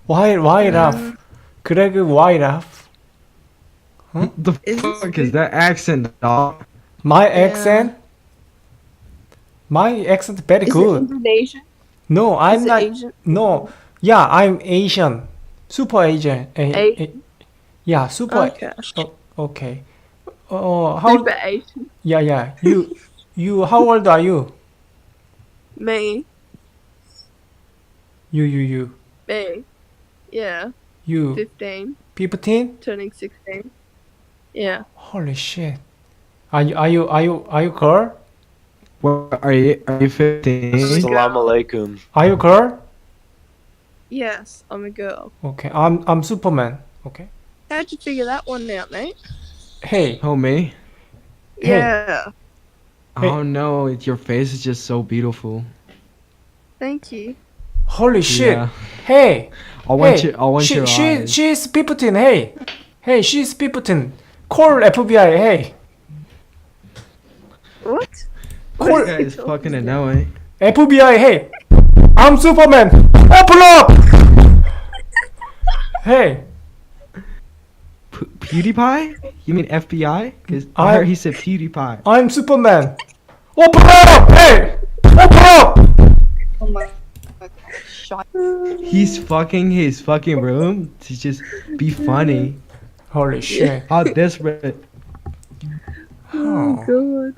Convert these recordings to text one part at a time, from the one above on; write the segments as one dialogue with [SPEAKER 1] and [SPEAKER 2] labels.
[SPEAKER 1] Why laugh? Greg, why laugh?
[SPEAKER 2] What the
[SPEAKER 3] Is this
[SPEAKER 2] fuck is that accent, dog?
[SPEAKER 1] My
[SPEAKER 3] Yeah.
[SPEAKER 1] accent? My accent very
[SPEAKER 3] Is it
[SPEAKER 1] good.
[SPEAKER 3] Indonesian?
[SPEAKER 1] No,
[SPEAKER 3] Is
[SPEAKER 1] I'm
[SPEAKER 3] it
[SPEAKER 1] not.
[SPEAKER 3] Asian?
[SPEAKER 1] No, yeah, I'm Asian. Super Asian.
[SPEAKER 3] Asian?
[SPEAKER 1] Yeah, super.
[SPEAKER 3] Okay.
[SPEAKER 1] Oh, okay. Oh, how?
[SPEAKER 3] Super Asian.
[SPEAKER 1] Yeah. You. How old are you?
[SPEAKER 3] Me.
[SPEAKER 1] You.
[SPEAKER 3] Me. Yeah.
[SPEAKER 1] You.
[SPEAKER 3] 15.
[SPEAKER 1] 15?
[SPEAKER 3] Turning 16. Yeah.
[SPEAKER 1] Holy shit. Are you girl?
[SPEAKER 2] What are you? Are you 15?
[SPEAKER 4] Assalamu alaikum.
[SPEAKER 1] Are you girl?
[SPEAKER 3] Yes, I'm a girl.
[SPEAKER 1] Okay. I'm Superman. Okay.
[SPEAKER 3] How'd you figure that one out, mate?
[SPEAKER 1] Hey.
[SPEAKER 2] Oh me?
[SPEAKER 1] Hey.
[SPEAKER 3] Yeah.
[SPEAKER 1] Hey.
[SPEAKER 2] Oh no, your face is just so beautiful.
[SPEAKER 3] Thank you.
[SPEAKER 1] Holy shit.
[SPEAKER 2] Yeah.
[SPEAKER 1] Hey.
[SPEAKER 2] I want
[SPEAKER 1] Hey.
[SPEAKER 2] you. I want your eyes.
[SPEAKER 1] She's 15. Hey, she's 15. Call FBI. Hey.
[SPEAKER 3] What?
[SPEAKER 1] Call
[SPEAKER 2] This guy is fucking annoying.
[SPEAKER 1] FBI. Hey. I'm Superman. Open up. Hey.
[SPEAKER 2] PewDiePie? You mean FBI? Cause
[SPEAKER 1] I-
[SPEAKER 2] I heard he said PewDiePie.
[SPEAKER 1] I'm Superman. Open up. Hey. Open up.
[SPEAKER 5] Oh my god. Shut.
[SPEAKER 2] He's fucking his fucking room to just be funny.
[SPEAKER 1] Holy shit.
[SPEAKER 2] How desperate.
[SPEAKER 1] Oh.
[SPEAKER 3] God.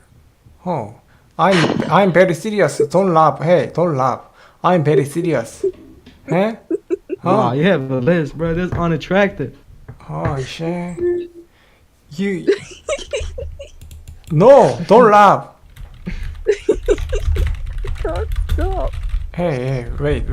[SPEAKER 1] Oh. I'm very serious. Don't laugh. Hey, don't laugh. I'm very serious. Huh?
[SPEAKER 2] Wow,
[SPEAKER 1] Oh.
[SPEAKER 2] you have a list, bro. That's unattractive.
[SPEAKER 1] Holy shit. You. No, don't laugh.
[SPEAKER 3] Can't stop.
[SPEAKER 1] Hey, wait.